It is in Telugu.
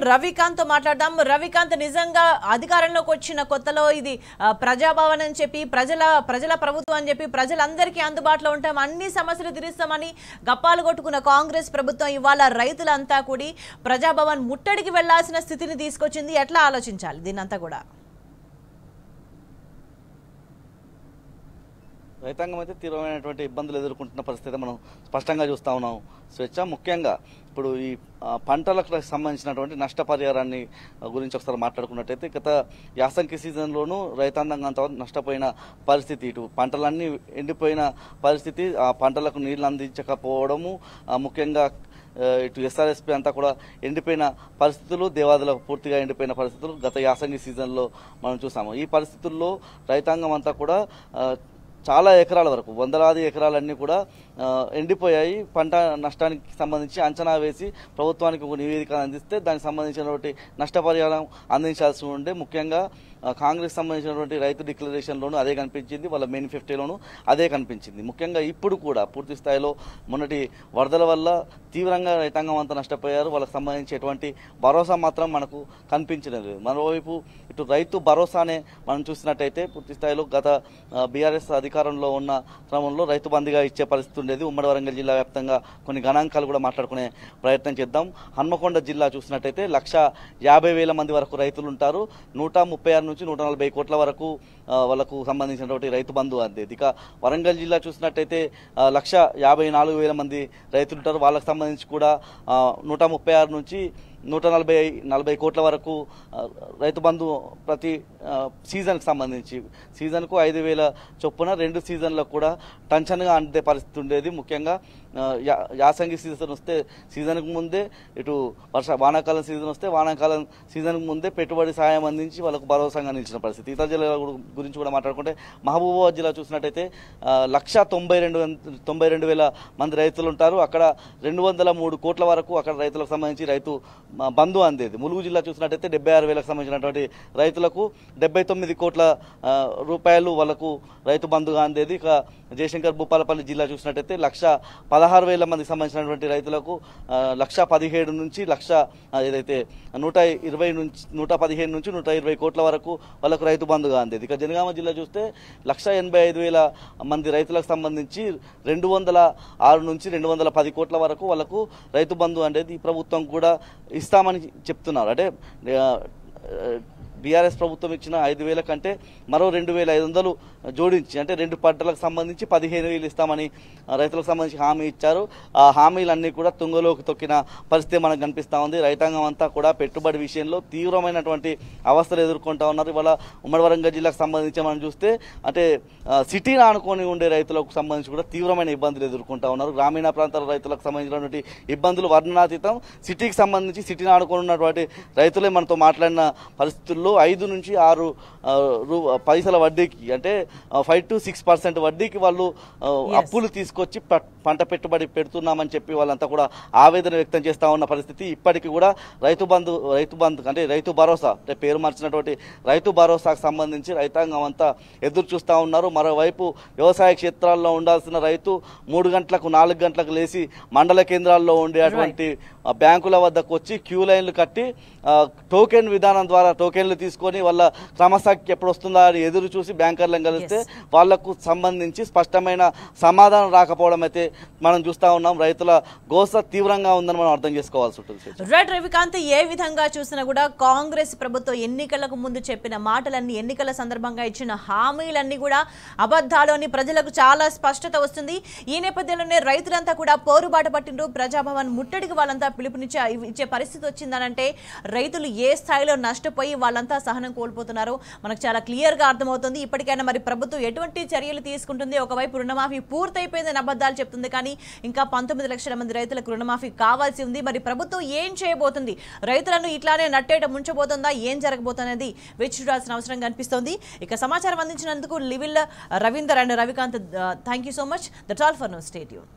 రవికాంత్ తో మాట్లాడదాం. రవికాంత్, నిజంగా అధికారంలోకి వచ్చిన కొత్తలో ఇది ప్రజాభవన్ అని చెప్పి ప్రజల ప్రభుత్వం అని చెప్పి ప్రజలందరికీ అందుబాటులో ఉంటాం, అన్ని సమస్యలు తీరుస్తామని గప్పాలు కొట్టుకున్న కాంగ్రెస్ ప్రభుత్వం ఇవాళ రైతులంతా కూడి ప్రజాభవన్ ముట్టడికి వెళ్లాల్సిన స్థితిని తీసుకొచ్చింది. ఎట్లా ఆలోచించాలి దీన్నంతా కూడా? రైతాంగం అయితే తీవ్రమైనటువంటి ఇబ్బందులు ఎదుర్కొంటున్న పరిస్థితి మనం స్పష్టంగా చూస్తూ ఉన్నాం. స్వేచ్ఛ ముఖ్యంగా ఇప్పుడు ఈ పంటలకు సంబంధించినటువంటి నష్టపరిహారాన్ని గురించి ఒకసారి మాట్లాడుకున్నట్టయితే గత యాసంగి సీజన్లోనూ రైతాంగం అంత నష్టపోయిన పరిస్థితి, ఇటు పంటలన్నీ ఎండిపోయిన పరిస్థితి, ఆ పంటలకు నీళ్లు అందించకపోవడము, ముఖ్యంగా ఇటు ఎస్ఆర్ఎస్పీ అంతా కూడా ఎండిపోయిన పరిస్థితులు, దేవాదులకు పూర్తిగా ఎండిపోయిన పరిస్థితులు గత యాసంగి సీజన్లో మనం చూసాము. ఈ పరిస్థితుల్లో రైతాంగం అంతా కూడా చాలా ఎకరాల వరకు, వందలాది ఎకరాలన్నీ కూడా ఎండిపోయాయి. పంట నష్టానికి సంబంధించి అంచనా వేసి ప్రభుత్వానికి ఒక నివేదిక అందిస్తే దానికి సంబంధించినటువంటి నష్టపరిహారం అందించాల్సి ఉండే. ముఖ్యంగా కాంగ్రెస్ సంబంధించినటువంటి రైతు డిక్లరేషన్లోనూ అదే కనిపించింది, వాళ్ళ మేనిఫెస్టోలోనూ అదే కనిపించింది. ముఖ్యంగా ఇప్పుడు కూడా పూర్తి స్థాయిలో మొన్నటి వరదల వల్ల తీవ్రంగా రైతాంగం అంతా నష్టపోయారు. వాళ్ళకి సంబంధించి ఎటువంటి భరోసా మాత్రం మనకు కనిపించలేదు. మరోవైపు ఇటు రైతు భరోసానే మనం చూసినట్టయితే పూర్తి స్థాయిలో గత బీఆర్ఎస్ అధికారంలో ఉన్న క్రమంలో రైతు బంధుగా ఇచ్చే పరిస్థితి ఉండేది. ఉమ్మడి వరంగల్ జిల్లా వ్యాప్తంగా కొన్ని గణాంకాలు కూడా మాట్లాడుకునే ప్రయత్నం చేద్దాం. హన్మకొండ జిల్లా చూసినట్టయితే 150,000 మంది వరకు రైతులు ఉంటారు. 136 నుంచి 140 కోట్ల వరకు వాళ్ళకు సంబంధించినటువంటి రైతు బంధు అందేది. ఇక వరంగల్ జిల్లా చూసినట్టయితే 154,000 మంది రైతులు ఉంటారు. వాళ్ళకు సంబంధించి కూడా 136 నుంచి 140 కోట్ల వరకు రైతు బంధు ప్రతి సీజన్కి సంబంధించి సీజన్కు 5,000 చొప్పున 2 సీజన్లకు కూడా టెన్షన్గా అందే పరిస్థితి ఉండేది. ముఖ్యంగా యాసంగి సీజన్ వస్తే సీజన్కు ముందే, ఇటు వానాకాలం సీజన్ వస్తే వానాకాలం సీజన్కు ముందే పెట్టుబడి సాయం అందించి వాళ్ళకు భరోసాగా నిలిచిన పరిస్థితి. ఇతర జిల్లాల గురించి కూడా మాట్లాడుకుంటే మహబూబాబాద్ జిల్లా చూసినట్టయితే 192,000 మంది రైతులు ఉంటారు. అక్కడ 203 కోట్ల వరకు అక్కడ రైతులకు సంబంధించి రైతు బంధు అందేది. ములుగు జిల్లా చూసినట్టయితే 76,000కు సంబంధించినటువంటి రైతులకు 79 కోట్ల రూపాయలు వాళ్ళకు రైతు బంధుగా అందేది. ఇక జయశంకర్ భూపాలపల్లి జిల్లా చూసినట్టయితే 116,000 మందికి సంబంధించినటువంటి రైతులకు 117 నుంచి ఏదైతే 115 నుంచి 120 కోట్ల వరకు వాళ్ళకు రైతు బంధుగా అందేది. ఇక జనగామ జిల్లా చూస్తే 185,000 మంది రైతులకు సంబంధించి 206 నుంచి 210 కోట్ల వరకు వాళ్ళకు రైతు బంధు అనేది ఈ ప్రభుత్వం కూడా ఇస్తామని చెప్తున్నారు. అంటే బీఆర్ఎస్ ప్రభుత్వం ఇచ్చిన 5,000 కంటే మరో 2,500 జోడించి, అంటే 2 పంటలకు సంబంధించి 15,000 ఇస్తామని రైతులకు సంబంధించి హామీ ఇచ్చారు. ఆ హామీలన్నీ కూడా తుంగలోకి తొక్కిన పరిస్థితి మనకు కనిపిస్తూ ఉంది. రైతాంగం అంతా కూడా పెట్టుబడి విషయంలో తీవ్రమైనటువంటి అవస్థలు ఎదుర్కొంటా ఉన్నారు. ఇవాళ ఉమ్మడి వరంగల్ జిల్లాకు సంబంధించి మనం చూస్తే అంటే సిటీని ఆనుకొని ఉండే రైతులకు సంబంధించి కూడా తీవ్రమైన ఇబ్బందులు ఎదుర్కొంటా ఉన్నారు. గ్రామీణ ప్రాంతాల రైతులకు సంబంధించినటువంటి ఇబ్బందులు వర్ణనాతీతం. సిటీకి సంబంధించి సిటీని ఆనుకొని ఉన్నటువంటి రైతులే మనతో మాట్లాడిన పరిస్థితుల్లో 5 నుంచి 6 పైసల వడ్డీకి, అంటే 5 to 6% వడ్డీకి వాళ్ళు అప్పులు తీసుకొచ్చి పంట పెట్టుబడి పెడుతున్నామని చెప్పి వాళ్ళంతా కూడా ఆవేదన వ్యక్తం చేస్తూ ఉన్న పరిస్థితి. ఇప్పటికీ కూడా రైతు బంధు అంటే రైతు భరోసా, అంటే పేరు మార్చినటువంటి రైతు భరోసాకు సంబంధించి రైతాంగం అంతా ఎదురు చూస్తూ ఉన్నారు. మరోవైపు వ్యవసాయ క్షేత్రాల్లో ఉండాల్సిన రైతు 3 గంటలకు 4 గంటలకు లేచి మండల కేంద్రాల్లో ఉండేటువంటి బ్యాంకుల వద్దకు వచ్చి క్యూ లైన్లు కట్టి టోకెన్ విధానం ద్వారా టోకెన్లు తీసుకొని వాళ్ళ క్రమశక్తి ఎప్పుడు వస్తుందా అని ఎదురు చూసి బ్యాంకర్లను కలిస్తే వాళ్లకు సంబంధించి స్పష్టమైన సమాధానం రాకపోవడం అయితే మనం చూస్తా ఉన్నాం. రైతుల గోస తీవ్రంగా ఉందని మనం అర్థం చేసుకోవాల్సి ఉంటుంది. రైట్ రవికాంత్, ఏ విధంగా చూసినా కూడా కాంగ్రెస్ ప్రభుత్వం ఎన్నికలకు ముందు చెప్పిన మాటలన్నీ, ఎన్నికల సందర్భంగా ఇచ్చిన హామీలన్నీ కూడా అబద్ధాలు అని ప్రజలకు చాలా స్పష్టత వస్తుంది. ఈ నేపథ్యంలోనే రైతులంతా కూడా పోరుబాట పట్టిండ్రు. ప్రజాభవన్ ముట్టడికి వాళ్ళంతా పిలుపునిచ్చే పరిస్థితి వచ్చిందనంటే రైతులు ఏ స్థాయిలో నష్టపోయి వాళ్ళంతా సహనం కోల్పోతున్నారు మనకు చాలా క్లియర్ గా అర్థమవుతుంది. ఇప్పటికైనా మరి ప్రభుత్వం ఎటువంటి చర్యలు తీసుకుంటుంది? ఒకవైపు రుణమాఫీ పూర్తయిపోయిందని అబద్ధాలు చెప్తుంది, కానీ ఇంకా 19 లక్షల మంది రైతులకు రుణమాఫీ కావాల్సి ఉంది. మరి ప్రభుత్వం ఏం చేయబోతుంది? రైతులను ఇట్లానే నట్టేట ముంచబోతుందా? ఏం జరగబోతున్నది వేచి చూడాల్సిన అవసరం కనిపిస్తోంది. ఇక సమాచారం అందించినందుకు లివిల్, Ravinder and Ravikanth, thank you so much. That's all for now. Stay tuned.